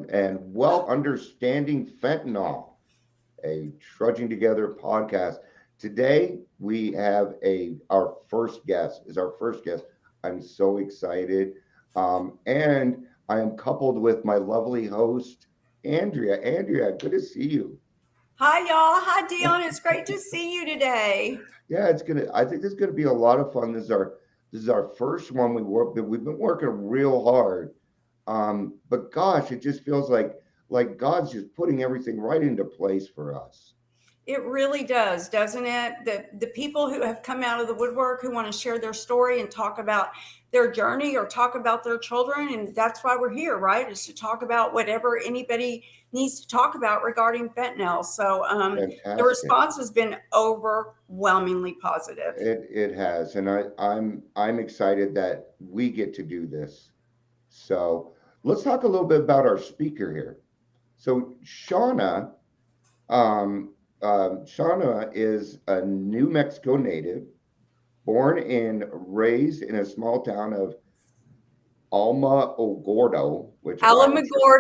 everyone, and welcome Understanding Fentanyl, a trudging together podcast. Today we have our first guest. Is our first guest. I'm so excited, and I am coupled with my lovely host, Andrea. Andrea, good to see you. Hi, y'all. Hi, Dion. It's great to see you today. Yeah, it's gonna. I think this is gonna be a lot of fun. This is our first one. We've been working real hard. But gosh, it just feels like God's just putting everything right into place for us. It really does, doesn't it? The people who have come out of the woodwork who want to share their story and talk about their journey or talk about their children. And that's why we're here, right? Is to talk about whatever anybody needs to talk about regarding fentanyl. So the Fantastic. response has been overwhelmingly positive. It has, and I'm excited that we get to do this. So let's talk a little bit about our speaker here. So Shawna is a New Mexico native, born and raised in a small town of Alamogordo, which I'm sure.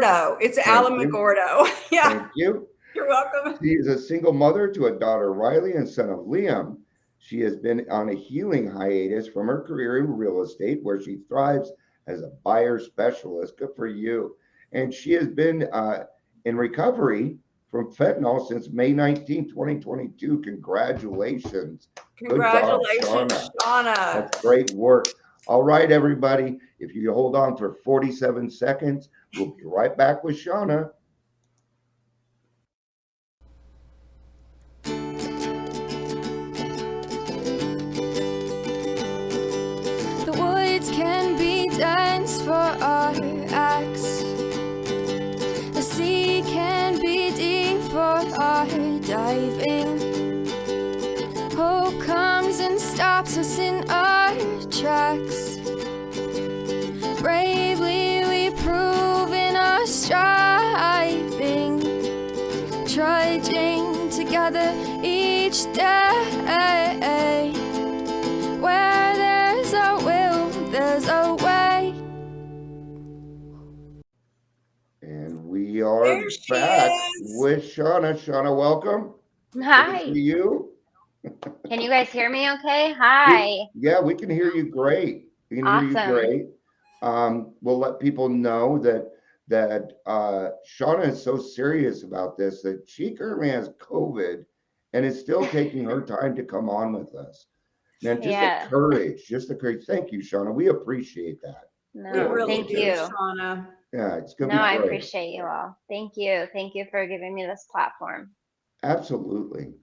Alamogordo. It's Thank you, Alamogordo. Yeah, thank you. you're welcome. She is a single mother to a daughter, Rylee, and son of Liam. She has been on a healing hiatus from her career in real estate, where she thrives as a buyer specialist. Good for you. And she has been in recovery from fentanyl since May 19th, 2022. Congratulations. Good job, Congratulations, Shawna. Shawna. That's great work. All right, everybody. If you hold on for 47 seconds, we'll be right back with Shawna. The woods can be dense for our acts. The sea can be deep for our diving. Hope comes and stops us in our tracks. Bravely we prove in our striving, trudging together each day. Where there's a will, there's a way. And we are There she back is. with Shawna. Shawna, welcome. Good to Hi. see you. Can you guys hear me okay? Hi. Yeah, we can hear you great. We can hear you Awesome. great. We'll let people know that Shawna is so serious about this that she currently has COVID and is still taking her time to come on with us. Man, Yeah. just the courage. Thank you, Shauna. We appreciate that. We No, really thank do, you. Shawna. Yeah, it's gonna No, be I great. appreciate you all. Thank you. Thank you for giving me this platform. Absolutely.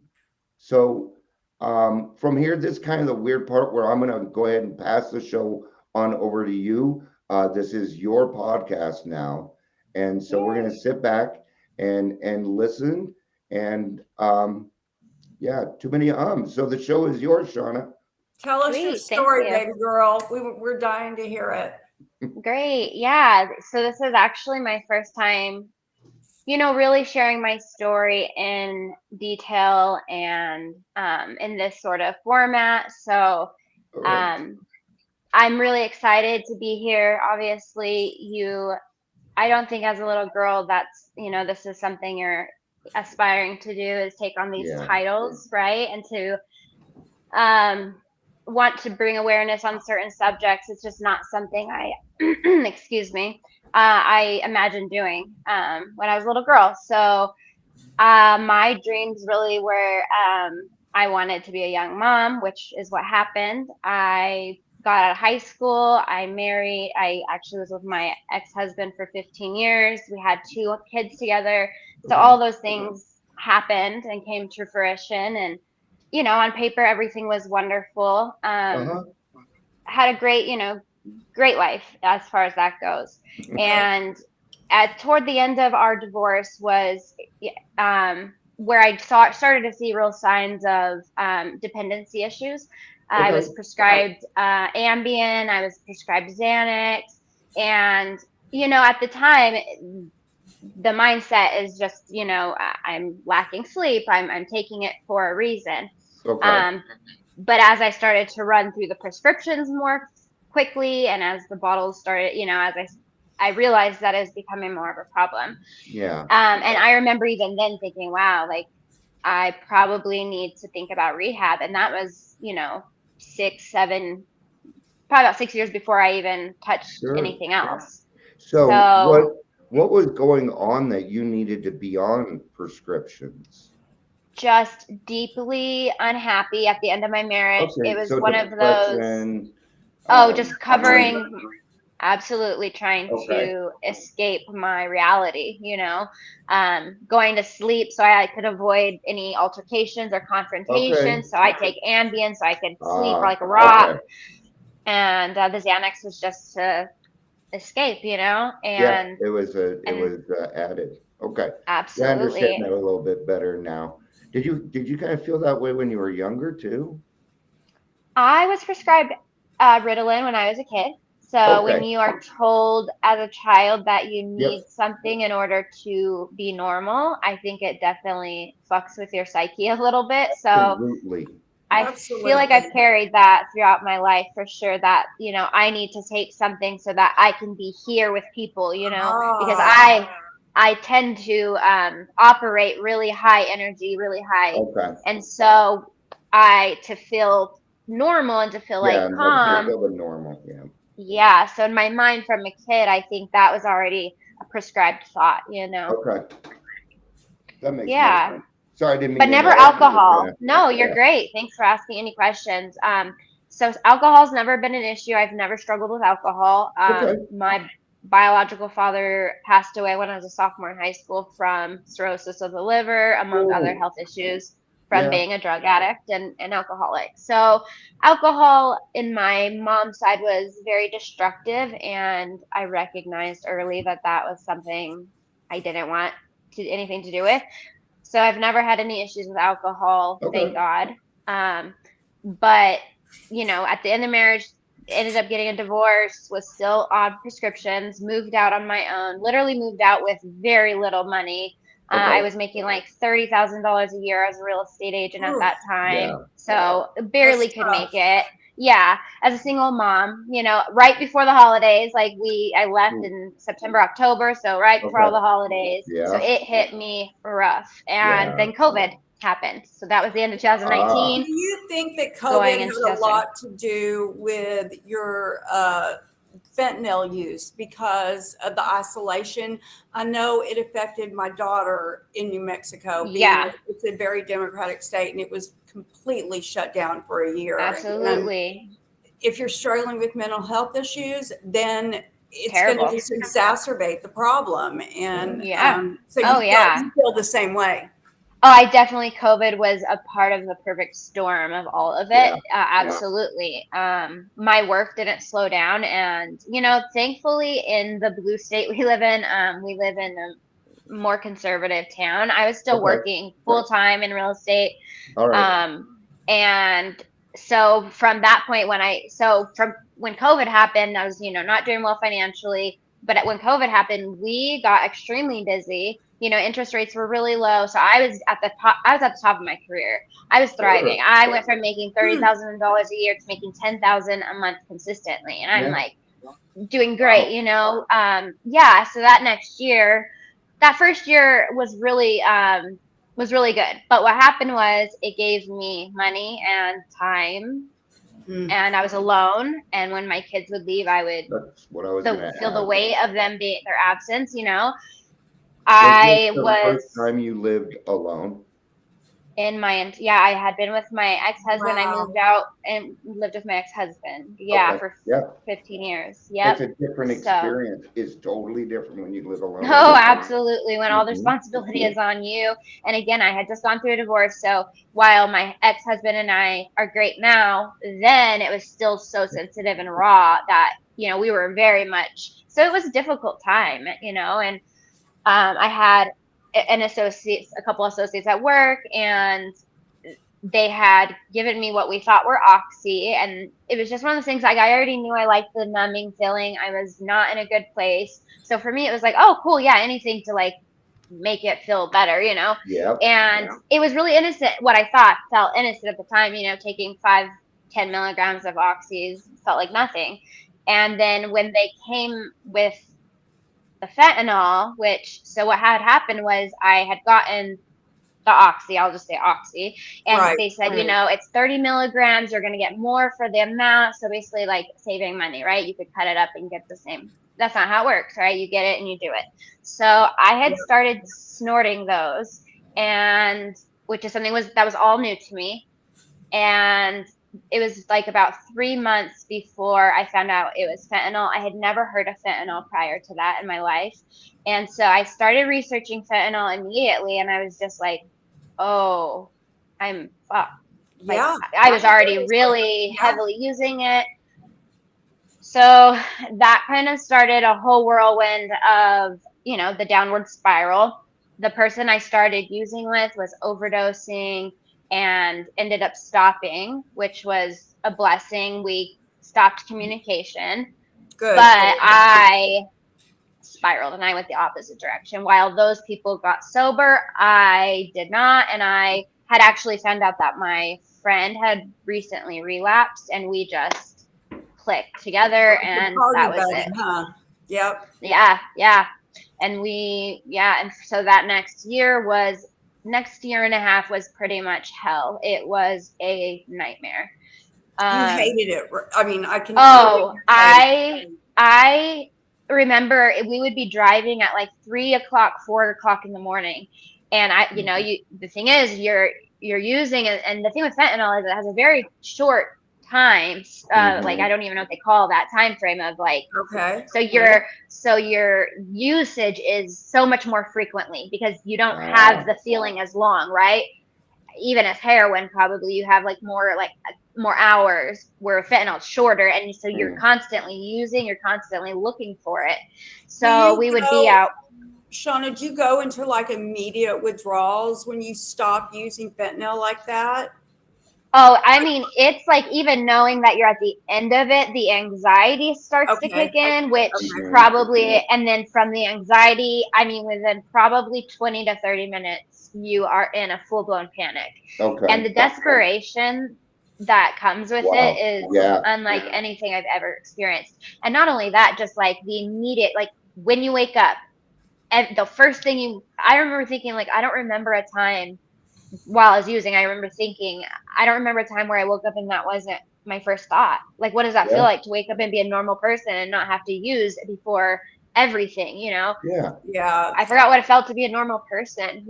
So from here, this is kind of the weird part where I'm gonna go ahead and pass the show on over to you. This is your podcast now, and so we're gonna Yay. sit back and listen. And yeah, too many ums. So the show is yours, Shauna. Tell us your Sweet. Thank story, you. baby girl. We're dying to hear it. Great. Yeah. So this is actually my first time, really sharing my story in detail and in this sort of format. So All right. I'm really excited to be here. Obviously, I don't think as a little girl this is something you're aspiring to do, is take on these Yeah. titles, right? And to um, want to bring awareness on certain subjects. It's just not something excuse me, I imagined doing when I was a little girl. So my dreams really were I wanted to be a young mom, which is what happened. I got out of high school. I married. I actually was with my ex-husband for 15 years. We had 2 kids together. So Okay. all those things happened and came to fruition. And, on paper, everything was wonderful. Uh-huh. Had a great life as far as that goes. Okay. And toward the end of our divorce was where I started to see real signs of dependency issues. I was Okay. prescribed Ambien, I was prescribed Xanax, and at the time, the mindset is just I'm lacking sleep. I'm taking it for a reason. Okay. Um, but as I started to run through the prescriptions more quickly, and as the bottles started, I realized that it was becoming more of a problem. Yeah. And I remember even then thinking, wow, like I probably need to think about rehab. And that was, you know, probably about 6 years before I even touched Sure. anything else. So So what was going on that you needed to be on prescriptions? just deeply unhappy at the end of my marriage. It Okay, was so one of those, depression, just grief. covering, absolutely trying Okay. to escape my reality, you know, going to sleep so I could avoid any altercations or Okay. confrontations. So I take Ambien so I could sleep Ah, like a rock. okay. And the Xanax was just to escape, you know, Yeah, and it was added. Okay. Yeah, I understand absolutely. that a little bit better now. Did you kind of feel that way when you were younger too? I was prescribed Ritalin when I was a kid. So Okay. when you are told as a child that you Yep. need something in order to be normal, I think it definitely fucks with your psyche a little bit. So Absolutely. I feel like Absolutely. I've carried that throughout my life for sure, that, you know, I need to take something so that I can be here with people, you know, because Ah, I tend to operate really high energy, really high. Okay. And so to feel normal and to feel like Yeah, and that's a calm, little bit normal. Yeah. yeah. So in my mind from a kid, I think that was already a prescribed thought, you know. Okay. That makes more Yeah. sense. Sorry, I didn't mean But to never interrupt you. Just alcohol. kinda, No, you're yeah. great. Thanks for asking any questions. So alcohol's never been an issue. I've never struggled with alcohol. Okay. My biological father passed away when I was a sophomore in high school from cirrhosis of the liver, among other Oh, health issues from yeah. being a drug addict and alcoholic. So alcohol in my mom's side was very destructive, and I recognized early that that was something I didn't want anything to do with. So I've never had any issues with alcohol, thank Okay. God. Um, but you know, at the end of marriage, ended up getting a divorce, was still on prescriptions, moved out on my own, literally moved out with very little money. I Okay. was making like $30,000 a year as a real estate agent at oof, that time, Yeah. so that's barely could make tough. it. Yeah, as a single mom, you know, right before the holidays, like I left Ooh, in September, October, so right before all okay. the holidays. So Yeah. it hit me rough. And Yeah. then COVID happened. So that was the end of Ah, 2019, Do you think that COVID going had into a 2020. lot to do with your fentanyl use because of the isolation? I know it affected my daughter in New Mexico, being Yeah, it's a very democratic state, and it was completely shut down for a year. And absolutely. if you're struggling with mental health issues, then it's going to Terrible. just exacerbate the problem. And Yeah. so Oh, yeah. you feel the same way. Oh, I definitely, COVID was a part of the perfect storm of all of it. yeah. Absolutely. My work didn't slow down. And, you know, thankfully, in the blue state we live in a more conservative town. I was still Okay. working full time in real estate. All right. And so from that point, from when COVID happened, I was, you know, not doing well financially. But when COVID happened, we got extremely busy. You know, interest rates were really low. So I was at the top. I was at the top of my career. I was Sure. thriving. I went from making Hmm. $30,000 a year to making 10,000 a month consistently, and I'm Yeah. like doing Wow. great. You know, yeah. So that first year was really good. But what happened was it gave me money and time, Hmm. and I was alone. And when my kids would leave, I would That's what I was gonna feel the ask. weight of them being their absence. You know, Was this I the first was time you lived alone? yeah, I had been with my ex-husband. I Wow. moved out and lived with my ex-husband. Yeah, Okay. for Yeah. 15 years. It's Yep. a different So experience. It's totally different when you live alone oh, too. absolutely. When all the Hmm. responsibility is on you. And again, I had just gone through a divorce. So while my ex husband and I are great now, then it was still so sensitive and raw that, you know, we were very much, so it was a difficult time, you know, and I had a couple associates at work, and they had given me what we thought were oxy, and it was just one of those things, like I already knew I liked the numbing feeling. I was not in a good place, so for me it was like, oh cool, yeah, anything to like make it feel better, you know. Yep. And it was really innocent. What I thought felt innocent at the time, you know, taking 5-10 milligrams of oxys felt like nothing. And then when they came with the fentanyl, so what had happened was I had gotten the oxy, I'll just say oxy. And Right. they said, it's 30 milligrams, you're going to get more for the amount. So basically like saving money, right? You could cut it up and get the same. That's not how it works, right? You get it and you do it. So I had started snorting those, and which is something that was all new to me. And it was like about 3 months before I found out it was fentanyl. I had never heard of fentanyl prior to that in my life. And so I started researching fentanyl immediately, and I was just like, oh, I'm fucked. Like, Yeah. I was already really heavily using it. So that kind of started a whole whirlwind of, the downward spiral. The person I started using with was overdosing and ended up stopping, which was a blessing. We stopped communication. Good. But I spiraled and I went the opposite direction. While those people got sober, I did not. And I had actually found out that my friend had recently relapsed, and we just clicked together, and that was it. Huh? Yep. Yeah. And and so that next year and a half was pretty much hell. It was a nightmare. You hated it. I mean, I can. Oh, I remember we would be driving at like 3 o'clock, 4 o'clock in the morning. And the thing is you're using it. And the thing with fentanyl is it has a very short time. Like, I don't even know what they call that time frame of like, okay. So your usage is so much more frequently because you don't have the feeling as long, right? Even as heroin, probably you have like more hours, where fentanyl is shorter, and so you're constantly using, you're constantly looking for it. So we would be out. Shawna, do you go into like immediate withdrawals when you stop using fentanyl like that? Oh, I mean, it's like even knowing that you're at the end of it, the anxiety starts to kick in, which probably, and then from the anxiety, I mean, within probably 20 to 30 minutes, you are in a full-blown panic. Okay. And the desperation that comes with it is unlike anything I've ever experienced. And not only that, just like the immediate, like when you wake up, and the first thing I remember thinking, like, I don't remember a time while I was using, I remember thinking, I don't remember a time where I woke up and that wasn't my first thought. Like, what does that feel like to wake up and be a normal person and not have to use before everything, Yeah. I forgot what it felt to be a normal person,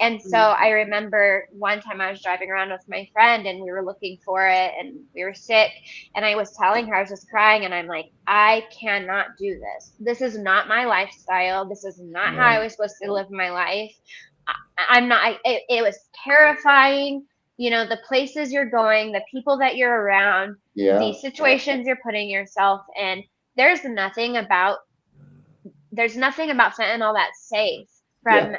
And so I remember one time I was driving around with my friend and we were looking for it and we were sick. And I was telling her, I was just crying, and I'm like, I cannot do this. This is not my lifestyle. This is not how I was supposed to live my life. I'm not, it was terrifying, the places you're going, the people that you're around, the situations you're putting yourself in. There's nothing about fentanyl that's safe from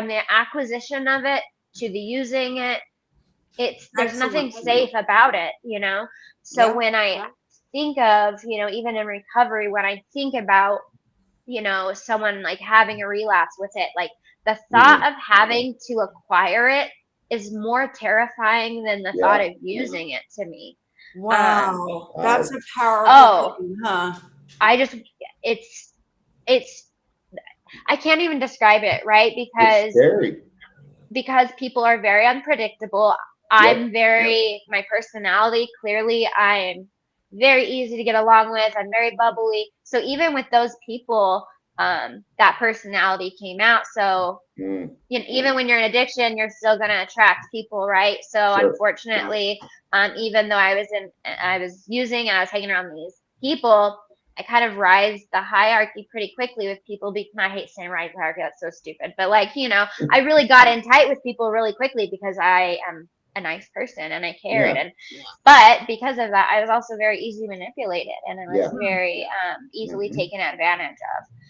the acquisition of it to the using it. There's nothing safe about it, So when I think of, even in recovery, when I think about, someone like having a relapse with it, like the thought of having to acquire it is more terrifying than the thought of using it to me. Wow. That's a powerful thing, huh? I can't even describe it, right? Because people are very unpredictable. I'm my personality, clearly I'm very easy to get along with. I'm very bubbly. So even with those people, that personality came out. So even when you're in addiction, you're still going to attract people, right? So unfortunately, even though I was using and I was hanging around these people, I kind of rise the hierarchy pretty quickly with people. I hate saying rise the hierarchy, that's so stupid. But I really got in tight with people really quickly because I am a nice person and I cared. But because of that, I was also very easily manipulated, and I was very easily taken advantage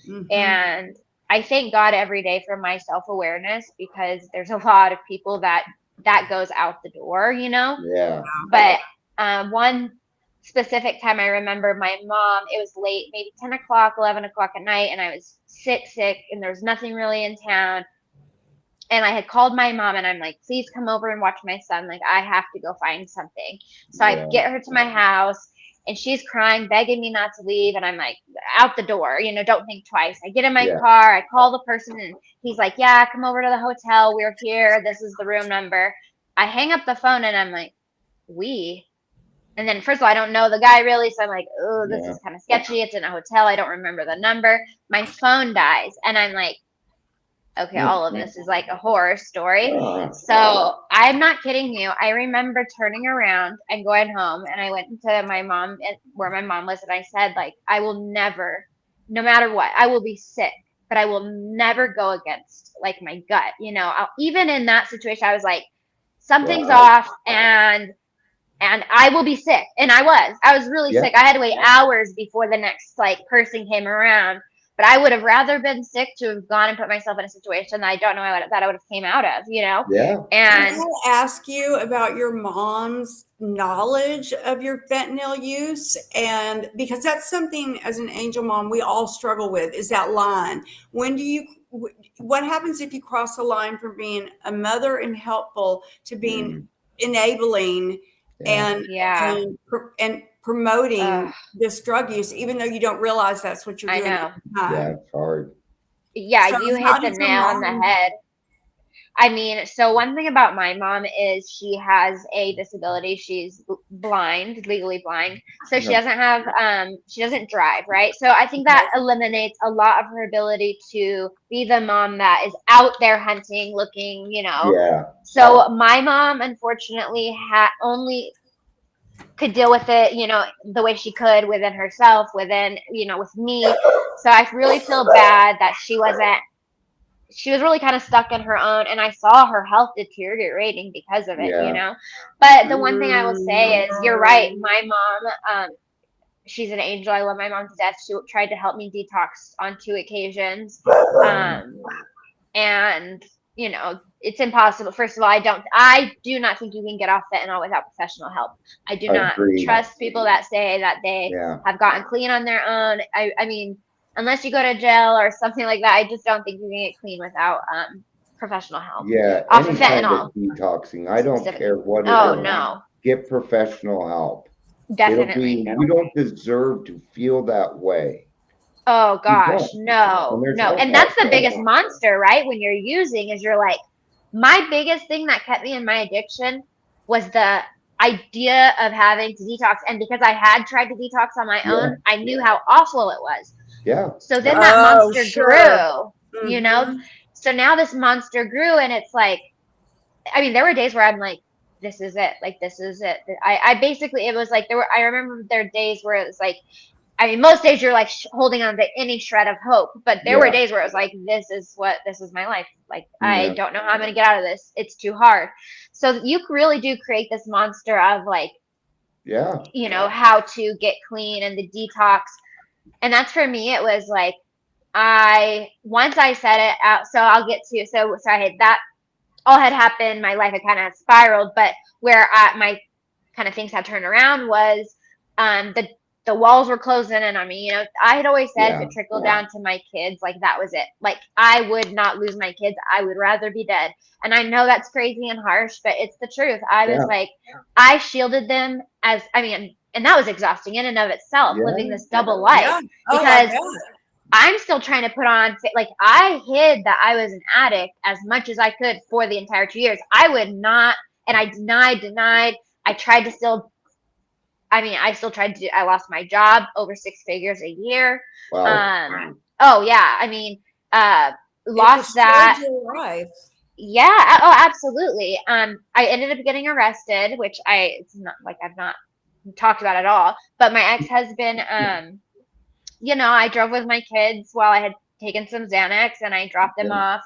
of. And I thank God every day for my self-awareness, because there's a lot of people that goes out the door, But one specific time I remember, my mom, it was late, maybe 10 o'clock, 11 o'clock at night, and I was sick, and there was nothing really in town. And I had called my mom and I'm like, please come over and watch my son. Like, I have to go find something. So I get her to my house and she's crying, begging me not to leave. And I'm like, out the door, don't think twice. I get in my Yeah. car, I call the person, and he's like, yeah, come over to the hotel. We're here. This is the room number. I hang up the phone and I'm like, and then first of all, I don't know the guy really. So I'm like, oh, this is kind of sketchy. It's in a hotel. I don't remember the number. My phone dies. And I'm like, okay, all of this is like a horror story. So I'm not kidding you. I remember turning around and going home, and I went to my mom, where my mom was, and I said, like, I will never, no matter what, I will be sick, but I will never go against like my gut. Even in that situation, I was like, something's off, and I will be sick. And I was really sick. I had to wait hours before the next like person came around. But I would have rather been sick to have gone and put myself in a situation that I don't know that I would have came out of, Yeah. And Can I ask you about your mom's knowledge of your fentanyl use? And because that's something as an angel mom, we all struggle with, is that line. What happens if you cross the line from being a mother and helpful to being enabling and promoting this drug use, even though you don't realize that's what you're doing? I know. Yeah, it's hard. Yeah, So you how hit the did your nail on the mom- head. I mean, so one thing about my mom is she has a disability. She's blind, legally blind. So she doesn't have, she doesn't drive, right? So I think that eliminates a lot of her ability to be the mom that is out there hunting, looking, Yeah. So my mom, unfortunately, only could deal with it, the way she could within herself, within, with me. So I really feel bad that she was really kind of stuck in her own, and I saw her health deteriorating because of it, But the one thing I will say is, you're right. My mom, she's an angel. I love my mom to death. She tried to help me detox on 2 occasions. And it's impossible. First of all, I do not think you can get off fentanyl without professional help. I do not trust people that say that they have gotten clean on their own. I mean, unless you go to jail or something like that, I just don't think you can get clean without professional help. Yeah, Off any of fentanyl. kind of detoxing. I don't care what it is. Oh, no. Get professional help. Definitely. You don't deserve to feel that way. Oh gosh, no. And that's the biggest monster, right? When you're using, is you're like, my biggest thing that kept me in my addiction was the idea of having to detox. And because I had tried to detox on my own, I knew how awful it was. Yeah. So then that monster grew, So now this monster grew, and it's like, I mean, there were days where I'm like, this is it. Like, this is it. I basically, it was like, I remember there were days where it was like, I mean, most days you're like holding on to any shred of hope, but there were days where it was like, this is my life. Like, I don't know how I'm going to get out of this. It's too hard. So you really do create this monster of like, how to get clean and the detox. And that's, for me, it was like, once I set it out, so I'll get to, so I had that all had happened. My life had kind of spiraled, but where my kind of things had turned around was, the walls were closing in on me. I had always said if it trickled down to my kids, like, that was it. Like, I would not lose my kids. I would rather be dead. And I know that's crazy and harsh, but it's the truth. I was like, I shielded them and that was exhausting in and of itself, living this double life, because I'm still trying to put on, like, I hid that I was an addict as much as I could for the entire 2 years. I would not, and I denied. I tried to still, I still tried to I lost my job, over 6 figures a year. Wow. Oh yeah. I mean, lost that. Your life. Yeah. Oh, absolutely. I ended up getting arrested, which it's not like I've not talked about at all, but my ex-husband, I drove with my kids while I had taken some Xanax, and I dropped them off,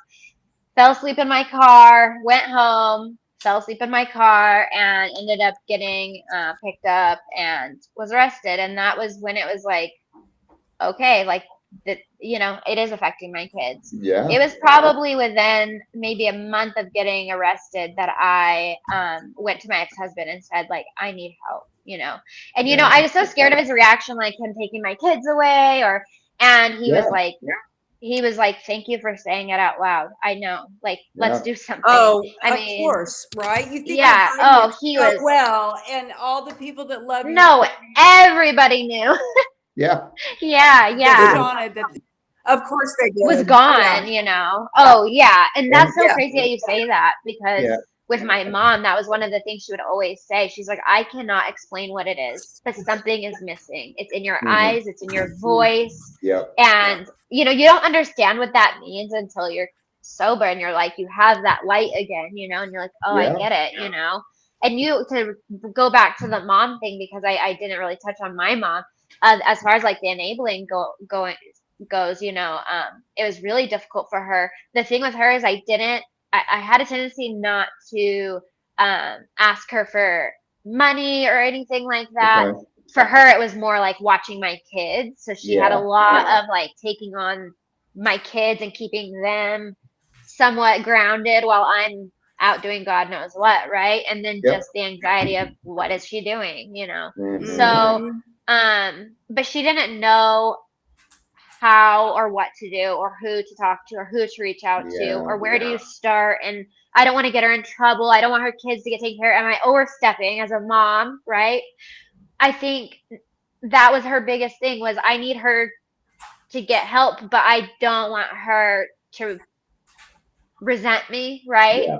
fell asleep in my car, went home, fell asleep in my car, and ended up getting picked up and was arrested. And that was when it was like, okay, like, it is affecting my kids. Yeah. It was probably within maybe a month of getting arrested that I went to my ex-husband and said, like, I need help, And, I was so scared of his reaction, like him taking my kids away, and he was like, he was like, thank you for saying it out loud. I know, like, let's Yeah. do something. Oh, I of mean, course, right? You think you're yeah. hiding Oh, it he so was, well, and all the people that love you, no, everybody knew. Yeah. Yeah, that yeah. Shawna, that of course they Was did. gone, Oh, yeah. And And that's so Yeah. crazy that you say that because yeah. with my mom, that was one of the things she would always say. She's like, I cannot explain what it is, but something is missing. It's in your Mhm. eyes, it's in your voice. Yep. And, you don't understand what that means until you're sober and you're like, you have that light again, and you're like, oh, I Yeah. get it. And to go back to the mom thing, because I didn't really touch on my mom, as far as like the enabling goes, it was really difficult for her. The thing with her is I had a tendency not to ask her for money or anything like that. Okay. For her, it was more like watching my kids. So she had a Yeah. lot of like taking on my kids and keeping them somewhat grounded while I'm out doing God knows what, right? And then Yep. just the anxiety of what is she doing. Mhm. So, but she didn't know how or what to do or who to talk to or who to reach out to Yeah. or where do you start. And I don't want to get her in trouble. I don't want her kids to get taken care of. Am I overstepping as a mom, right? I think that was her biggest thing was I need her to get help, but I don't want her to resent me, right? Yeah.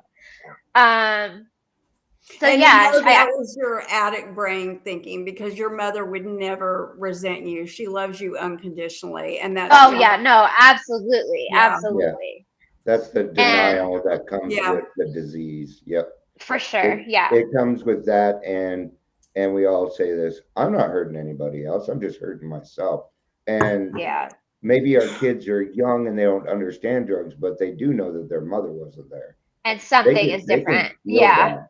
So And yeah, that was your addict brain thinking because your mother would never resent you. She loves you unconditionally. And that's oh yeah, no, absolutely, Yeah. absolutely. That's the And denial that comes Yeah. with the disease. Yep. for sure, yeah. It comes with that, and we all say this. I'm not hurting anybody else. I'm just hurting myself. And Yeah. maybe our kids are young and they don't understand drugs, but they do know that their mother wasn't there. And something is They different. can feel Yeah. that.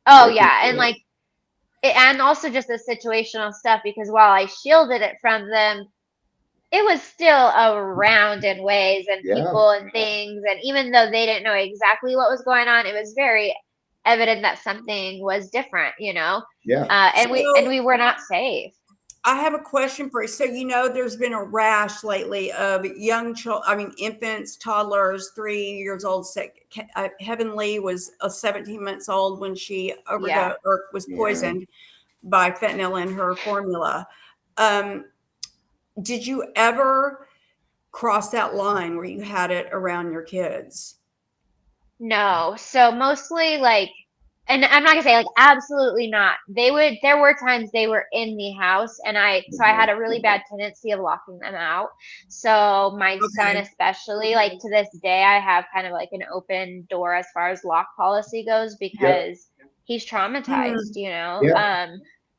Oh They can yeah, and feel it. like and also just the situational stuff because while I shielded it from them, it was still around in ways and Yeah. people and things. And even though they didn't know exactly what was going on, it was very evident that something was different, Yeah. and So- we were not safe. I have a question for you. So, there's been a rash lately of young children, infants, toddlers, 3 years old. Heavenly was 17 months old when she overdosed or was Yeah. poisoned by fentanyl in her formula. Did you ever cross that line where you had it around your kids? No. So mostly like, and I'm not gonna say like absolutely not. There were times they were in the house and so I had a really bad tendency of locking them out. So my son especially, like to this day, I have kind of like an open door as far as lock policy goes because he's traumatized, Yeah.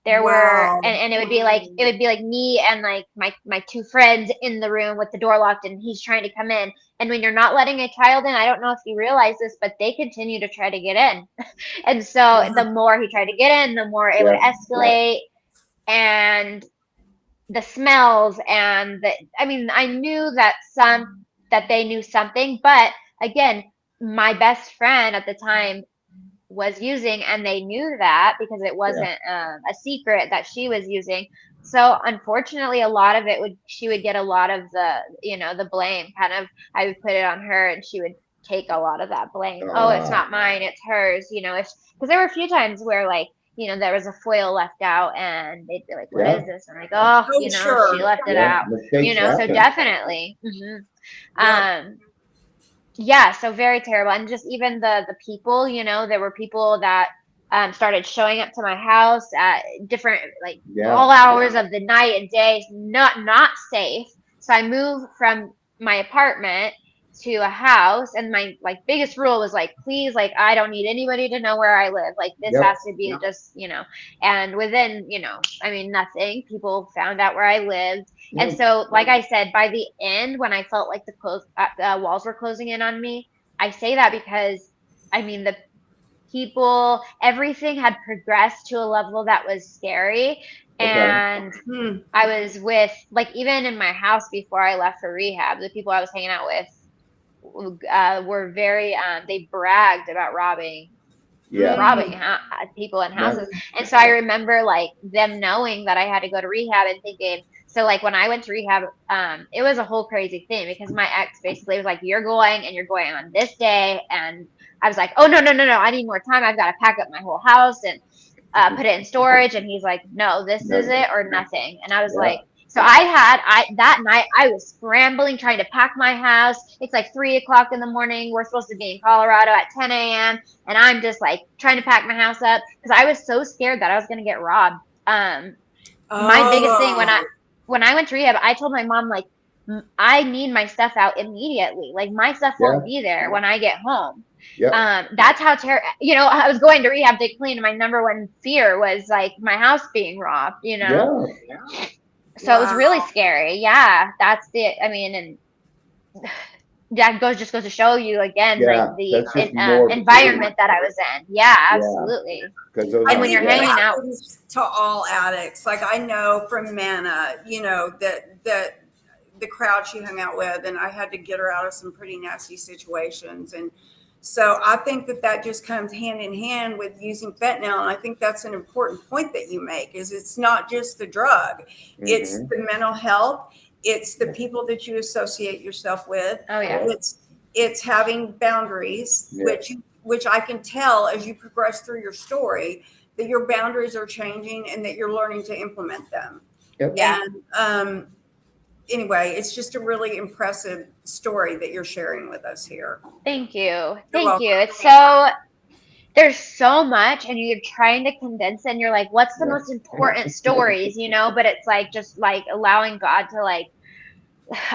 There Wow. were and it would be like me and like my two friends in the room with the door locked and he's trying to come in. And when you're not letting a child in, I don't know if you realize this, but they continue to try to get in. And so the more he tried to get in, the more it would escalate. And the smells and I knew that they knew something, but again, my best friend at the time was using and they knew that because it wasn't a secret that she was using. So unfortunately a lot of it she would get a lot of the blame. Kind of I would put it on her and she would take a lot of that blame. Oh, it's not mine, it's hers, because there were a few times where like there was a foil left out and they'd be like, what is this? And I'm like, oh, sure. she left it out. Mistakes So happen. definitely. Yeah, so very terrible. And just even the people, there were people that started showing up to my house at different all hours of the night and day, not safe. So I moved from my apartment to a house and my biggest rule was please, I don't need anybody to know where I live. This has to be just, and within, nothing, people found out where I lived. And so, like I said, by the end, when I felt like the walls were closing in on me, I say that because, the people, everything had progressed to a level that was scary. And I was with, even in my house before I left for rehab, the people I was hanging out with were very, they bragged about robbing people in houses. And so I remember them knowing that I had to go to rehab and thinking So like when I went to rehab, it was a whole crazy thing because my ex basically was like, "You're going and you're going on this day," and I was like, "Oh no, no, no, no! I need more time. I've got to pack up my whole house and put it in storage." And he's like, "No, this No, is it or nothing." And I was yeah, like, so I that night I was scrambling trying to pack my house. It's like 3 o'clock in the morning. We're supposed to be in Colorado at 10 a.m. and I'm just like trying to pack my house up because I was so scared that I was gonna get robbed. My biggest thing Oh, when I went to rehab, I told my mom like I need my stuff out immediately. Like my stuff yeah, won't be there when I get home. yeah, That's how I was going to rehab to clean, and my number one fear was like my house being robbed. yeah, So it was wow. really scary. Yeah, that's I mean, and that just goes to show you again, like yeah. the That's just more proof. environment that I was in. Yeah, Yeah, absolutely. because those I And are when you're think hanging that out, happens to all addicts. Like I know from Manna, that the crowd she hung out with, and I had to get her out of some pretty nasty situations. And so I think that just comes hand in hand with using fentanyl. And I think that's an important point that you make is it's not just the drug, it's hmm the mental health. It's the people that you associate yourself with. oh yeah, It's having boundaries, Yeah, which I can tell as you progress through your story that your boundaries are changing and that you're learning to implement them. yep, yeah. And anyway, it's just a really impressive story that you're sharing with us here. Thank you, You're thank welcome. you. It's so there's so much, and you're trying to condense, and you're like, what's the yeah, most important stories, But it's like just like allowing God to like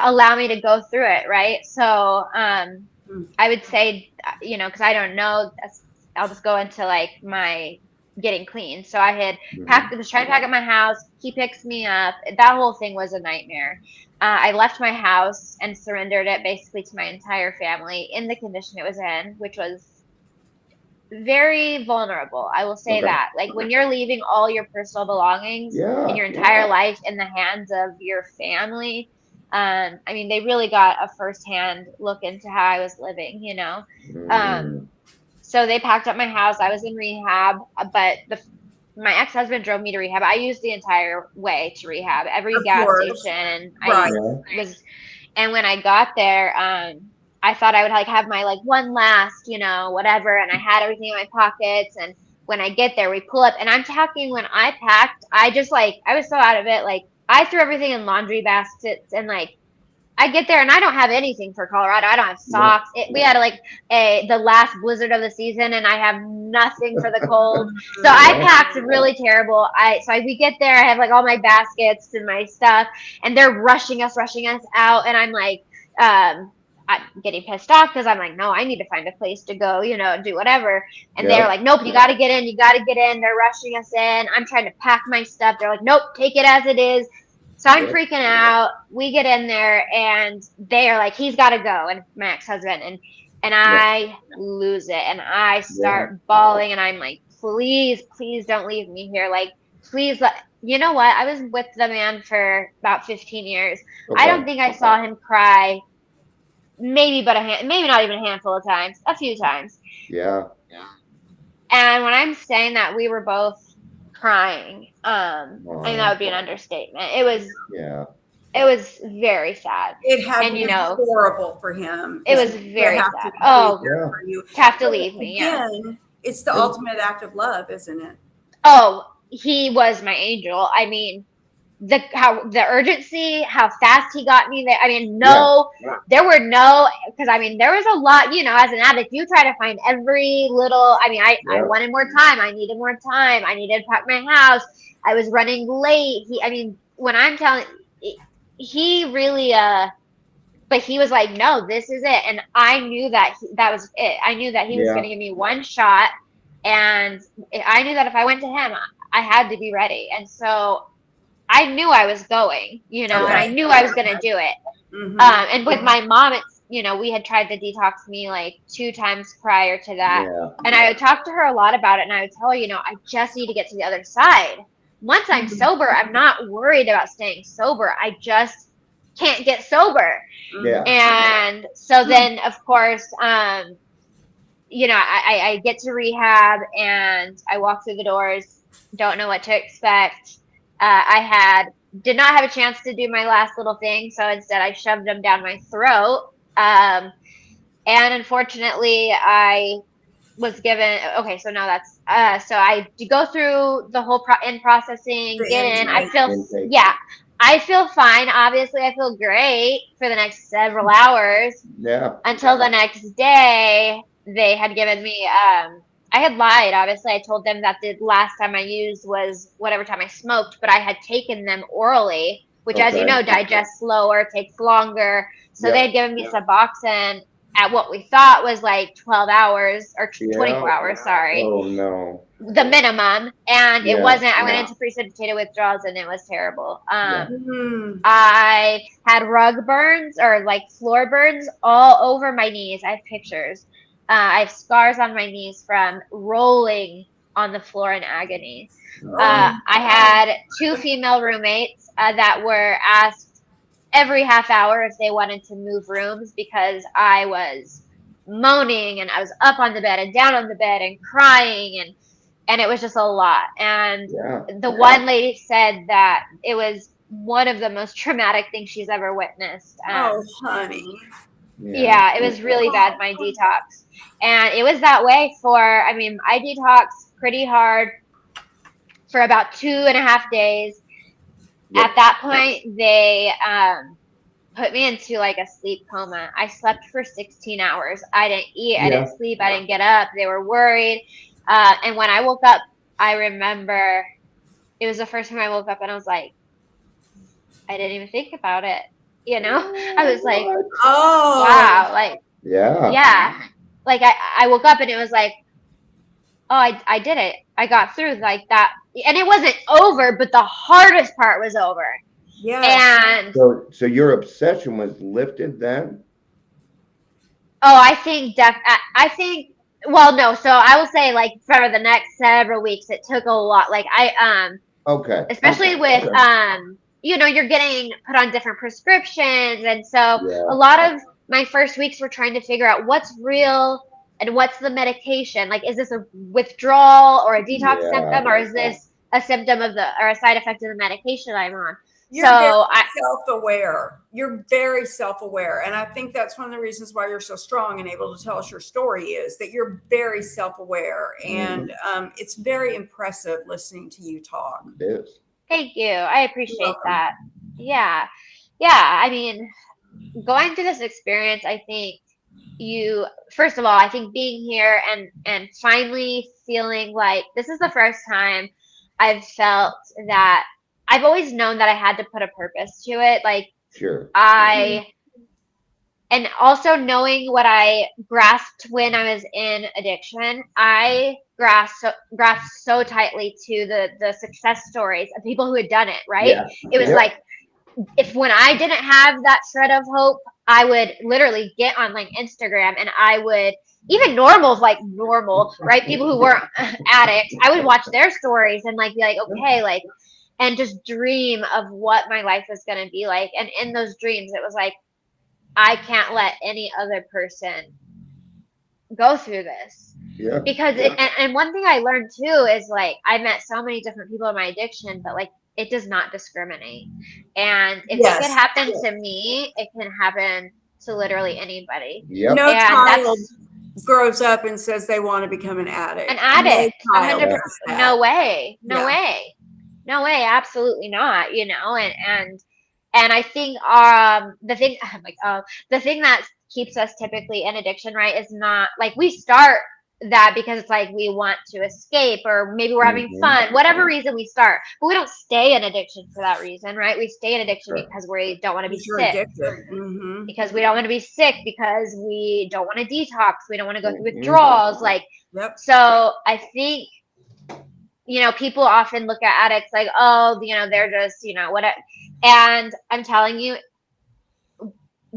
allow me to go through it, right? So, I would say, because I don't know, I'll just go into like my getting clean. So I had hmm was trying to pack up my house. He picks me up. That whole thing was a nightmare. I left my house and surrendered it basically to my entire family in the condition it was in, which was very vulnerable. I will say okay, that. Like when you're leaving all your personal belongings and yeah, your entire life in the hands of your family, I mean, they really got a firsthand look into how I was living. Um, hmm so they packed up my house. I was in rehab, but my ex-husband drove me to rehab. I used the entire way to rehab, every Of gas course. station. I Right. yeah, was and when I got there, I thought I would like have my like one last, whatever, and I had everything in my pockets. And when I get there, we pull up, and I'm talking when I packed, I just like I was so out of it, like I threw everything in laundry baskets, and like I get there and I don't have anything for Colorado. I don't have yeah, socks. We had like the last blizzard of the season, and I have nothing for the cold. So I yeah, packed really terrible. We get there, I have like all my baskets and my stuff, and they're rushing us out, and I'm like, I'm getting pissed off because I'm like, no, I need to find a place to go, do whatever. And they're yep, like, nope, you got to get in, you got to get in. They're rushing us in. I'm trying to pack my stuff. They're like, nope, take it as it is. So I'm yep, freaking out. We get in there and they are like, he's got to go. And my ex-husband and yeah, I lose it and I yeah, start bawling and I'm like, please, please don't leave me here. Like, please you know what? I was with the man for about 15 years. I okay, don't think I saw him cry maybe maybe not even a handful of times, a few times. yeah, And when I'm saying that we were both crying, I mean that oh, would be an understatement. yeah, It was very sad. It had to And be horrible for him it to was very have to sad. be Oh, there yeah, for you. to have to But leave me, yeah. again, it's the and ultimate act of love, isn't it? Oh, he was my angel. I mean, the urgency, how fast he got me there. I mean, yeah, there were no, because I mean, there was a lot, as an addict, you try to find every little, I mean, I yeah, wanted more time. I needed more time. I needed to pack my house. I was running late. I mean, when I'm telling, he really, but he was like, no, this is it. And I knew that that was it. I knew that he was going yeah, to give me one shot. And I knew that if I went to him, I had to be ready. And so I knew I was going, and yeah, I knew I was going to do it. Hmm. And with my mom, we had tried to detox me like 2 times prior to that. yeah, And I would talk to her a lot about it. And I would tell her, I just need to get to the other side. Once I'm sober, I'm not worried about staying sober. I just can't get sober. yeah, And so then, of course, I get to rehab and I walk through the doors, don't know what to expect. I had did not have a chance to do my last little thing, so instead I shoved them down my throat. And unfortunately, I was given. Okay, so now that's so I go through the whole in processing, The get in. I intake. feel Intake. yeah, I feel fine. Obviously, I feel great for the next several hours Yeah. until the next day. They had given me. I had lied. Obviously, I told them that the last time I used was whatever time I smoked, but I had taken them orally, which, as you Okay. know, digests slower, takes longer. So they Yep. had given me Suboxone at what we thought was like 12 hours or 24 Yeah. hours, sorry, Oh no. the minimum. And it Yeah. wasn't, I went into precipitated withdrawals and it was terrible. Yeah. Mm. I had rug burns or like floor burns all over my knees. I have pictures. I have scars on my knees from rolling on the floor in agony. Oh, I had two female roommates that were asked every half hour if they wanted to move rooms because I was moaning and I was up on the bed and down on the bed and crying and it was just a lot. And Yeah. the one lady said that it was one of the most traumatic things she's ever witnessed. oh, honey. Yeah, it was really bad, my detox. And it was that way for, I mean, I detoxed pretty hard for about 2.5 days. Yep. At that point, they put me into like a sleep coma. I slept for 16 hours. I didn't eat, I didn't sleep, I didn't get up. They were worried. And when I woke up, I remember it was the first time I woke up and I was like, I didn't even think about it. You know, I was like, Oh, wow, like, Yeah. yeah. Like I woke up and it was like, oh, I did it. I got through like that. And it wasn't over, but the hardest part was over. yes. And So your obsession was lifted then? oh, I think, well, no. So I will say like for the next several weeks, it took a lot. Like Okay. especially with, Okay. you know, you're getting put on different prescriptions. And so Yeah. a lot of my first weeks were trying to figure out what's real and what's the medication. Like, is this a withdrawal or a detox Yeah. symptom, or is this a symptom of or a side effect of the medication I'm on? You're So very self-aware. You're very self-aware. And I think that's one of the reasons why you're so strong and able to tell us your story is that you're very self-aware. And it's very impressive listening to you talk. It is. thank you. I appreciate welcome. that. Yeah. Yeah. I mean, going through this experience, I think first of all, I think being here and finally feeling like this is the first time I've felt that I've always known that I had to put a purpose to it. Like Sure. and also knowing what I grasped when I was in addiction, I grasped so tightly to the success stories of people who had done it, right? Yeah. It was like if when I didn't have that shred of hope, I would literally get on like Instagram and I would even normal, right? People who weren't addicts, I would watch their stories and like be like, okay, like, and just dream of what my life was going to be like. And in those dreams, it was like, I can't let any other person go through this. Yeah. Because and one thing I learned too is like I met so many different people in my addiction, but like it does not discriminate. And if it could happen to me, it can happen to literally anybody. Yep. No And child grows up and says they want to become an addict. An addict. No child 100%. does that. No way. No way. No way. Absolutely not. You know, and I think the thing the thing that keeps us typically in addiction, right, is not like we start that because it's like we want to escape or maybe we're having fun, whatever reason we start, but we don't stay in addiction for that reason, right? We stay in addiction because we don't want to be sick, because we don't want to be sick, because we don't want to detox, we don't want to go through withdrawals, like so I think, you know, people often look at addicts like, oh, you know, they're just, you know, whatever. And I'm telling you,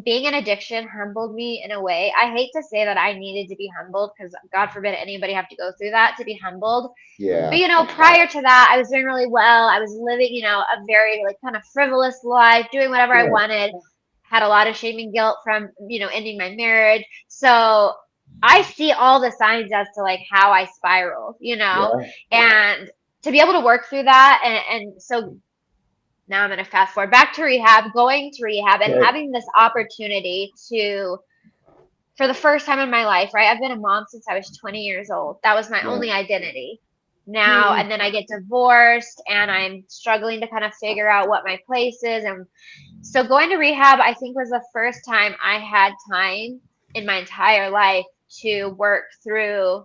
being in addiction humbled me in a way. I hate to say that I needed to be humbled because God forbid anybody have to go through that to be humbled. Yeah. But, you know, prior to that, I was doing really well. I was living, you know, a very like kind of frivolous life, doing whatever I wanted, had a lot of shame and guilt from, you know, ending my marriage. So I see all the signs as to like how I spiraled, you know, and to be able to work through that. And so now I'm going to fast forward back to rehab, going to rehab and Okay. having this opportunity to, for the first time in my life, right? I've been a mom since I was 20 years old. That was my Yeah. only identity. Now, Mhm. and then I get divorced and I'm struggling to kind of figure out what my place is. And so going to rehab, I think, was the first time I had time in my entire life to work through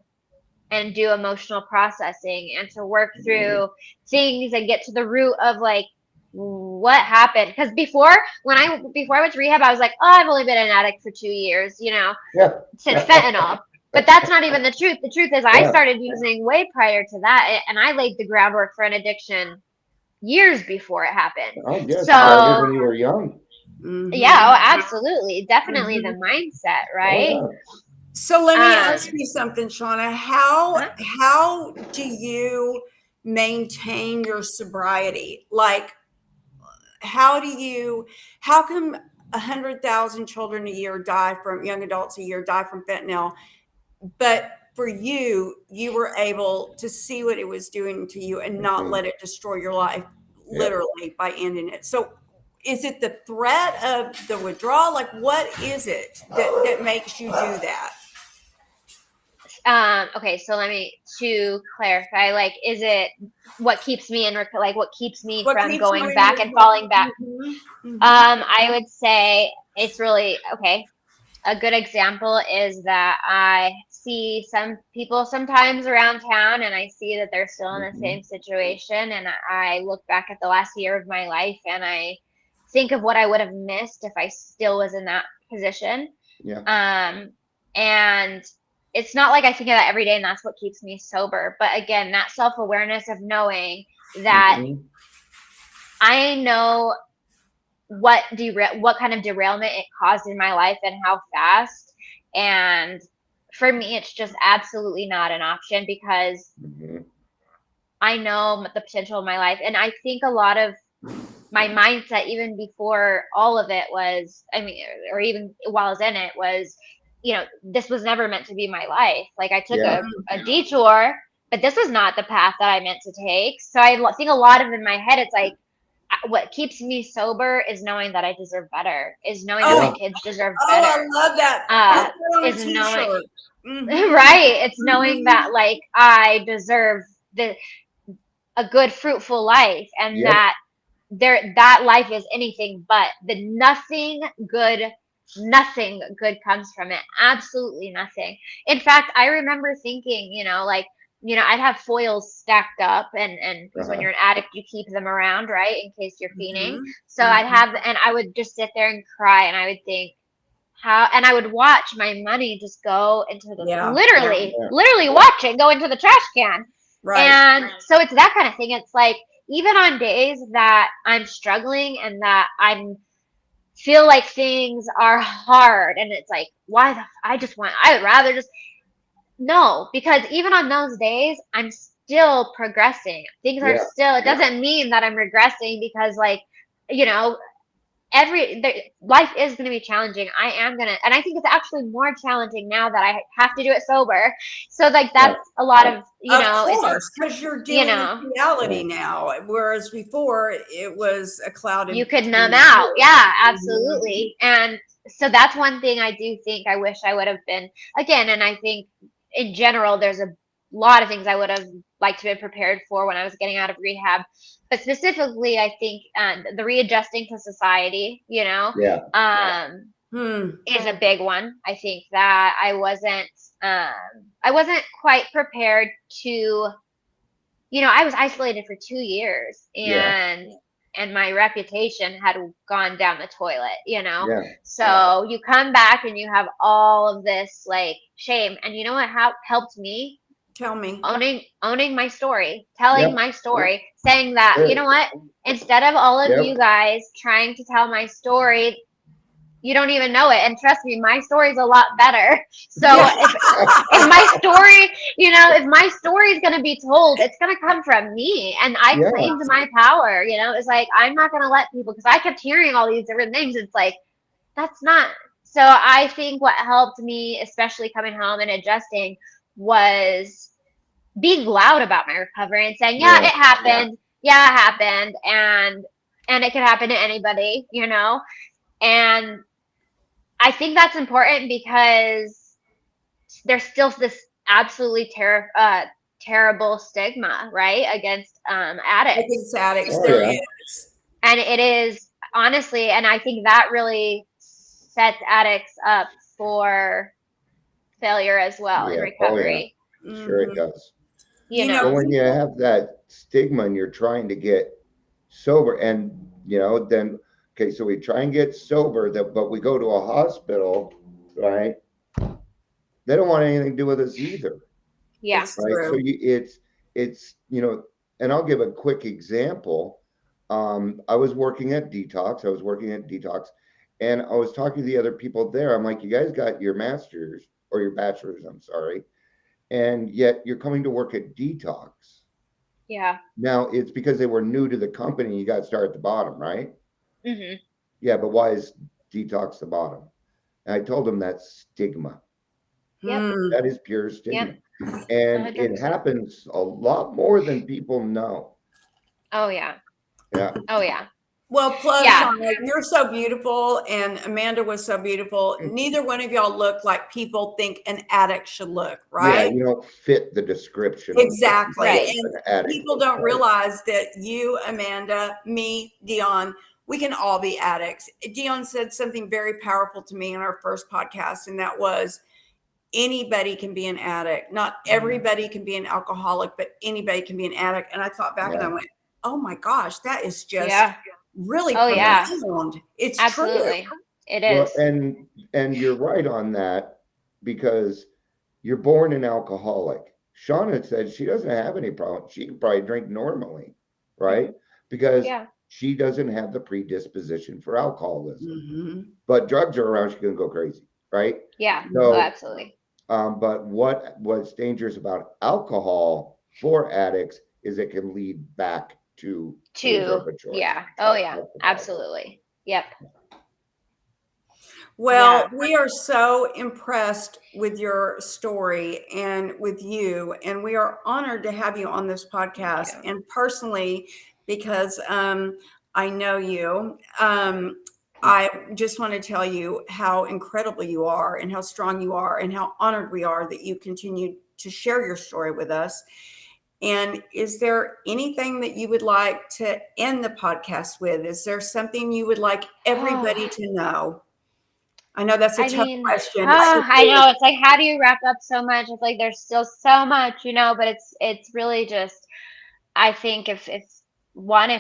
and do emotional processing and to work through things and get to the root of like what happened. Because before I went to rehab, I was like, oh, I've only been an addict for 2 years, Yeah. since fentanyl. But that's not even the truth. The truth is I Yeah. started using way prior to that, and I laid the groundwork for an addiction years before it happened. Oh, yes. So Started when you were young. Mhm. yeah, oh, absolutely, definitely the Mhm. mindset, Oh, right? yeah. So let me ask Um, you something, Shawna. uh-huh. How do you maintain your sobriety? Like, how come 100,000 children a year die from young adults a year die from fentanyl, but for you, you were able to see what it was doing to you and not Mhm. let it destroy your life, Yep. literally by ending it. So, is it the threat of the withdrawal? Like, what is it that makes you do that? Okay, so to clarify, like, is it what keeps me like what keeps me What from keeps you going in back your and falling back? Mhm, mhm. I would say it's really okay. A good example is that I see some people sometimes around town and I see that they're still in the Mhm. same situation. And I look back at the last year of my life and I think of what I would have missed if I still was in that position. Yeah. And it's not like I think of that every day and that's what keeps me sober. But again, that self awareness of knowing that Mhm. I know what kind of derailment it caused in my life and how fast. And for me, it's just absolutely not an option because Mhm. I know the potential of my life. And I think a lot of my mindset, even before all of it was, I mean, or even while I was in it, was, this was never meant to be my life. Like I took Yeah. a detour, but this was not the path that I meant to take. So I think a lot of in my head, it's like, what keeps me sober is knowing that I deserve better, is knowing that my Yeah. Oh, kids deserve oh, I better, love that. Put uh, that on a is knowing, t-shirt. Mhm, right? It's knowing mhm. that like I deserve the a good, fruitful life, and Yep. that life is anything but nothing good comes from it. Absolutely nothing. In fact, I remember thinking, like, I'd have foils stacked up and because when Uh-huh. you're an addict, you keep them around, right? In case you're fiending. Mhm, So mhm. and I would just sit there and cry and I would think and I would watch my money just go into the Yeah, yeah, literally watch it go into the trash can. right. And so it's that kind of thing. It's like, even on days that I'm struggling and that feel like things are hard and it's like, I would rather just no, because even on those days, I'm still progressing. Things are Yeah. still, it doesn't mean that I'm regressing because like, you know, life is going to be challenging. And I think it's actually more challenging now that I have to do it sober. So like, Yeah. that's a lot of, Of it's, course, because you're you dealing with know, reality now, whereas before it was a you clouded could numb view. out. Yeah, Mhm. absolutely. And so that's one thing I do think I wish I would have been again. And I think in general, there's a lot of things I would have liked to be prepared for when I was getting out of rehab. But specifically, I think the readjusting to society, Yeah. Hmm. is a big one. I think that I wasn't quite prepared to, I was isolated for 2 years Yeah. and my reputation had gone down the toilet. Yeah. So you come back and you have all of this like shame. And you know what helped me? Tell me. Owning my story, telling Yep. my story, saying that, you Good. know what? Instead of all of Yep. you guys trying to tell my story, you don't even know it. And trust me, my story's a lot better. So Yeah. if my story, if my story is going to be told, it's going to come from me. And I Yeah. claimed my power, it's like, I'm not going to let people, because I kept hearing all these different things. It's like, that's not. So I think what helped me, especially coming home and adjusting, was being loud about my recovery and saying, yeah, Yeah. it happened. Yeah, it happened. And and it could happen to anybody, and I think that's important because there's still this absolutely terrible stigma, right, against addicts. Against addicts, Oh, there yeah. is. And it is honestly, and I think that really sets addicts up for failure as well in Yeah. Oh, yeah. recovery. Sure it Mhm. does. You So know, when you have that stigma and you're trying to get sober, and then okay, so we try and get sober, but we go to a hospital, right? They don't want anything to do with us either, Yeah. it's right? So true. it's and I'll give a quick example. I was working at Detox, and I was talking to the other people there. I'm like, you guys got your masters or your bachelors, I'm sorry, and yet you're coming to work at Detox. Yeah. Now it's because they were new to the company. You got to start at the bottom, right? Hmm. Yeah, but why is Detox the bottom? And I told them that's stigma. Yep. Hmm. That is pure stigma. Yep. And it 100%. happens a lot more than people know. Oh yeah. Yeah. Oh yeah. Well, plus, Yeah. Shawna, you're so beautiful, and Amanda was so beautiful. Neither one of y'all look like people think an addict should look, Yeah, right? you don't fit the description Exactly. of Right. what And an addict people looks don't like. realize that you, Amanda, me, Dion, we can all be addicts. Dion said something very powerful to me in our first podcast, and that was anybody can be an addict. Not everybody can be an alcoholic, but anybody can be an addict. And I thought back and I Yeah. went, oh my gosh, that is just Yeah. really Oh yeah. profound. It's true. Absolutely. It Well, is. and you're right on that, because you're born an alcoholic. Shawna said she doesn't have any problem. She can probably drink normally, right? Because Yeah. she doesn't have the predisposition for alcoholism. Mhm. But drugs are around, she's gonna go crazy, right? Yeah. So, Oh, absolutely. but what's dangerous about alcohol for addicts is it can lead back to the drug of choice. Yeah. Oh yeah. Alcohol. Absolutely. Yep. Well, Yeah. we are so impressed with your story and with you, and we are honored to have you on this podcast. you. And personally, because I know you, I just want to tell you how incredible you are and how strong you are and how honored we are that you continue to share your story with us. And is there anything that you would like to end the podcast with? Is there something you would like everybody to know? I know that's a I tough mean, question. I know it's like, how do you wrap up so much? It's like there's still so much, but it's really just, I think if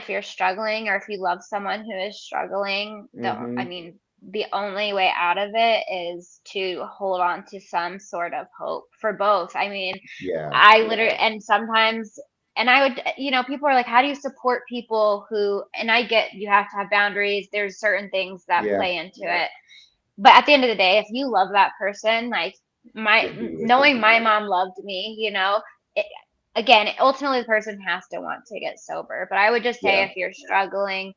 you're struggling or if you love someone who is struggling, Mhm. the only way out of it is to hold on to some sort of hope for both. I mean, Yeah. I literally, and sometimes, and I would, people are like, how do you support people who, and I get you have to have boundaries. There's certain things that Yeah. play into it. But at the end of the day, if you love that person, like knowing my mom loved me, again, ultimately the person has to want to get sober. But I would just say Yeah. if you're struggling,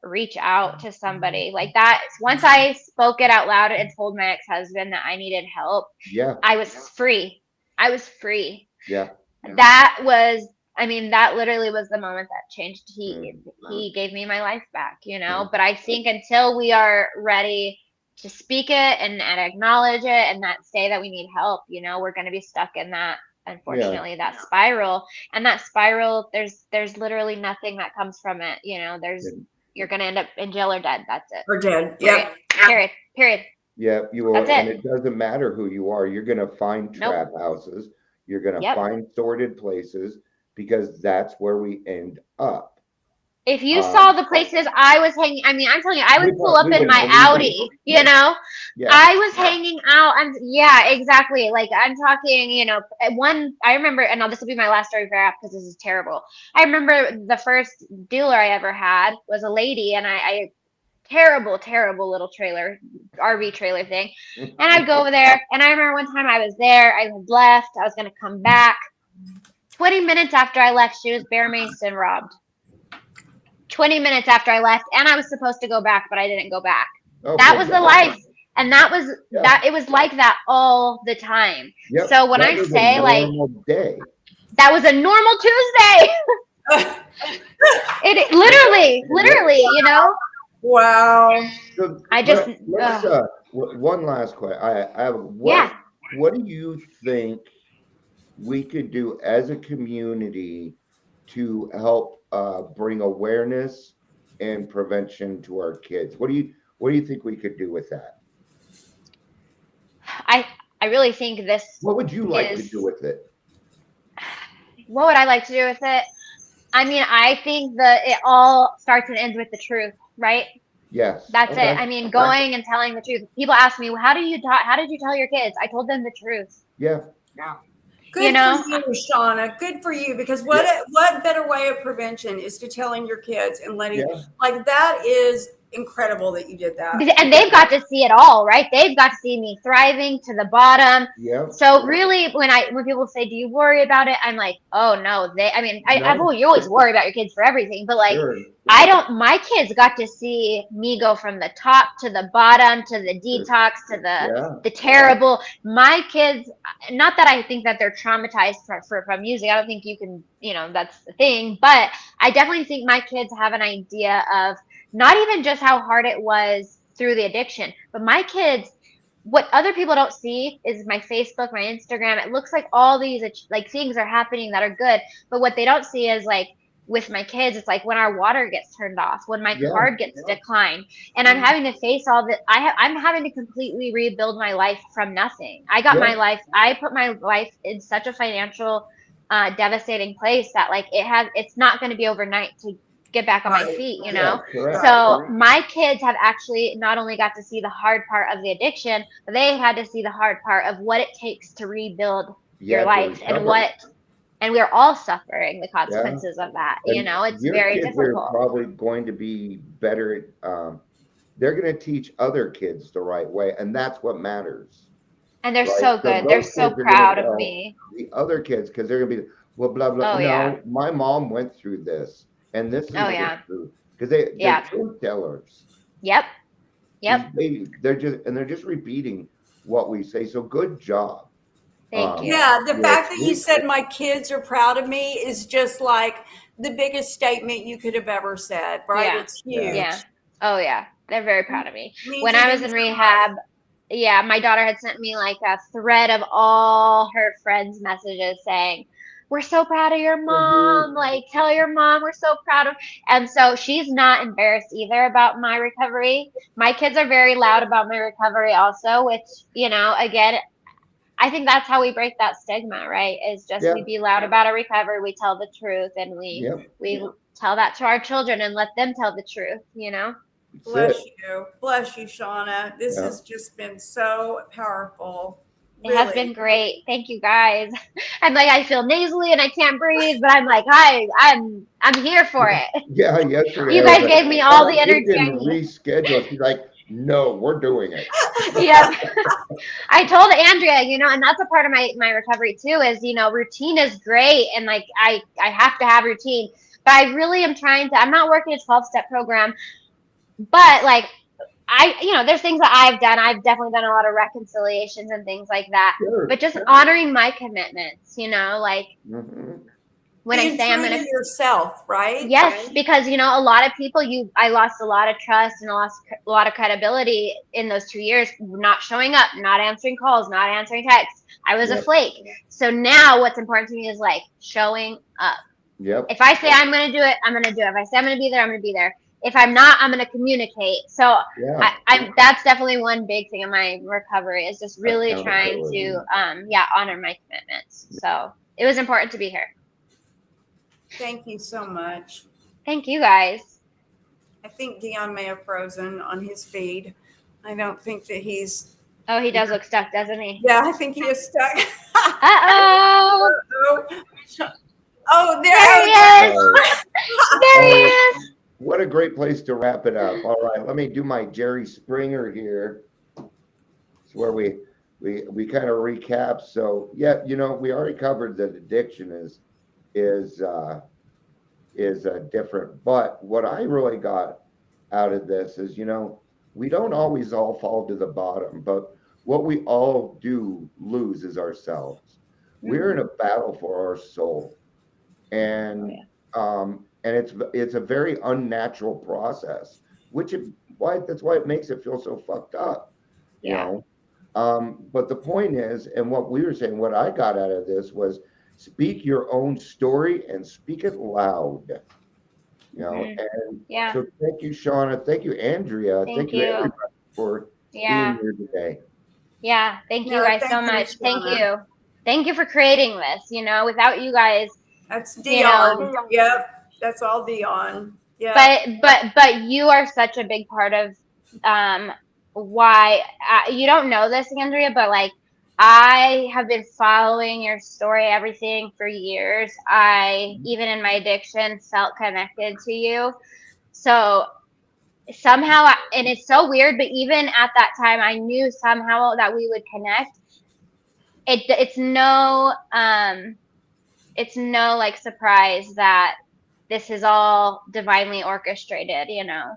reach out to somebody like that. Once I spoke it out loud and told my ex-husband that I needed help, Yeah. I was free. I was free. Yeah. That was, that literally was the moment that changed. He gave me my life back, but I think until we are ready to speak it and acknowledge it and that say that we need help, we're going to be stuck in that, unfortunately, that spiral. And that spiral, there's literally nothing that comes from it. You're going to end up in jail or dead. That's it. Or dead. Yeah. Period. Yeah, you will. That's And it. it doesn't matter who you are. You're going to find trap houses. You're going to Yep. find sordid places, because that's where we end up. If you saw the places I was hanging, I'm telling you, I would pull up in my Audi, Yeah. I was hanging out. Yeah, exactly. Like I'm talking, I remember, and this will be my last story for app because this is terrible. I remember the first dealer I ever had was a lady, and I terrible little trailer, RV trailer thing. And I'd go over there, and I remember one time I was there, I had left, I was going to come back. 20 minutes after I left, she was Bear Mason robbed. 20 minutes after I left, and I was supposed to go back, but I didn't go back. That was the life. And that was that. It was like that all the time. Yep. So when That I was say a normal day. that was a normal Tuesday, It literally, you know. Wow. So I just, let's one last question. I have yeah. what do you think we could do as a community to help bring awareness and prevention to our kids? What do you think we could do with that? I I really think this What would you like to do is. with it? What would I like to do with it? I mean, I think that it all starts and ends with the truth, right? Yes. That's it. Okay. I mean, going and telling the truth. People ask me, well, how did you tell your kids? I told them the truth. Yeah. You Good for know, you, Shawna. Good for you. Because Yeah. what better way of prevention is to telling your kids and letting, Yeah. like, that is incredible that you did that. and they've got to see it all, right? They've got to see me thriving to the bottom. Yeah. So really, when people say, "Do you worry about it?" I'm like, "Oh no." I mean, No. you always worry about your kids for everything, but like, Sure. I don't. My kids got to see me go from the top to the bottom to the detox to Yeah. the terrible. My kids, not that I think that they're traumatized from music. I don't think you can, that's the thing. But I definitely think my kids have an idea of not even just how hard it was through the addiction, but my kids, what other people don't see is my Facebook, my Instagram. It looks like all these like things are happening that are good, but what they don't see is like with my kids, it's like when our water gets turned off, when my Yeah. card gets declined, and I'm having to face all that. I'm having to completely rebuild my life from nothing. Yeah. I put my life in such a financial, devastating place that like it's not going to be overnight to get back on my Right. feet, Yeah. Correct. So my kids have actually not only got to see the hard part of the addiction, but they had to see the hard part of what it takes to rebuild your Yeah. To life recover. and we're all suffering the Yeah. consequences of that. And It's your very kids are difficult. probably going to be better. They're going to teach other kids the right way, and that's what matters, And they're right? so So good. They're those so kids are going to proud of tell me. the other kids because they're going to be, well, blah blah. Oh yeah. No, my mom went through this, and this is Oh the yeah. truth because they're Yeah. truth tellers. Yep. They're just repeating what we say. So good job. Thank you. Yeah, the Yeah, fact that you said my kids are proud of me is just like the biggest statement you could have ever said, right? Yeah. It's Yeah. huge. Yeah. Oh yeah. They're very proud of me. Means When you're I was doing in something right. rehab, yeah, my daughter had sent me like a thread of all her friends' messages saying, "We're so proud of your mom. Like, tell your mom we're so proud of." And so she's not embarrassed either about my recovery. My kids are very loud about my recovery also, which, again, I think that's how we break that stigma, right? Is just Yeah. we be loud about our recovery, we tell the truth, and Yep. we tell that to our children and let them tell the truth. That's it. Bless you, Shawna. This Yeah. has just been so powerful. It has Really. been great. Thank you guys. I'm like I feel nasally and I can't breathe, but I'm like, hi, I'm here for it. Yeah. Yesterday You I was guys like, gave me all the we energy I can need. reschedule. She's like, no, we're doing it. Yep. I told Andrea, and that's a part of my recovery too, is, routine is great. And like, I have to have routine, but I really am I'm not working a 12-step program, but like, there's things that I've done. I've definitely done a lot of reconciliations and things like that, Sure. but just honoring my commitments, like Mhm. when I Being say I'm true going to to. yourself, right? Yes, because a lot of people, I lost a lot of trust and I lost a lot of credibility in those 2 years, not showing up, not answering calls, not answering texts. I was a Yep. flake. So now what's important to me is like showing up. Yep. If I say I'm going to do it, I'm going to do it. If I say I'm going to be there, I'm going to be there. If I'm not, I'm going to communicate. So Yeah. that's definitely one big thing in my recovery is just really trying Accountability. to honor my commitments. So it was important to be here. Thank you so much. Thank you guys. I think Dion may have frozen on his feed. I don't think that he's. Oh, he does look stuck, doesn't he? Yeah, I think he is stuck. Uh-oh. Oh, There he is. There he is. What a great place to wrap it up. All right, let me do my Jerry Springer here. It's where we kind of recap. So yeah, we already covered that addiction is different. But what I really got out of this is, we don't always all fall to the bottom, but what we all do lose is ourselves. We're in a battle for our soul. And And it's a very unnatural process, that's why it makes it feel so fucked up, you Yeah. know. But the point is, and what we were saying, what I got out of this was speak your own story and speak it loud, you know. Mhm. And Yeah. so thank you, Shawna. Thank you, Andrea. Thank You, you. everybody, for Yeah. being here today. Yeah. Thank you Yeah, guys thank so you, much. Thank Shawna. you. Thank you for creating this. Without you guys, That's you know, Dion. Yep, that's all Dion. Yeah, but you are such a big part of why you don't know this, Andrea, but like I have been following your story, everything for years. I even in my addiction felt connected to you. So somehow, and it's so weird, but even at that time, I knew somehow that we would connect. It's no like surprise that this is all divinely orchestrated. I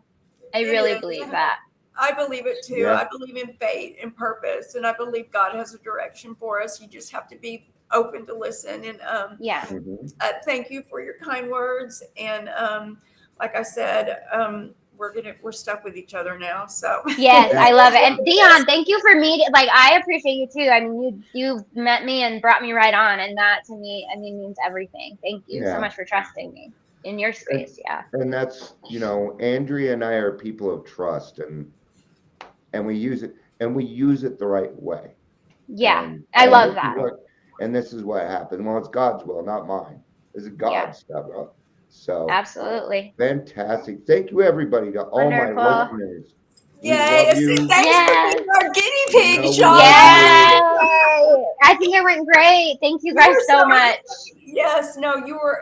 it really is. believe that. I believe it too. Yeah. I believe in fate and purpose, and I believe God has a direction for us. You just have to be open to listen. And Yeah. Mhm. thank you for your kind words. And like I said, we're stuck with each other now. So Yes, Yeah. I love it. And Dion, thank you for meeting. Like, I appreciate you too. I mean, you met me and brought me right on, and that to me, I mean, means everything. Thank you so Yeah. much for trusting me in your space. Yeah. And that's, Andrea and I are people of trust, and we use it the right way. Yeah. And I and love this is that. what happened. Well, it's God's will, not mine. This is Yeah. God's stuff. So Absolutely. fantastic. Thank you, everybody, to all my Wonderful. listeners. We yay! love you. Thanks for Yes. being our guinea pig, No, we Shawna. love Yay! you. I think it went great. Thank you You guys were so much. Yes, no, you were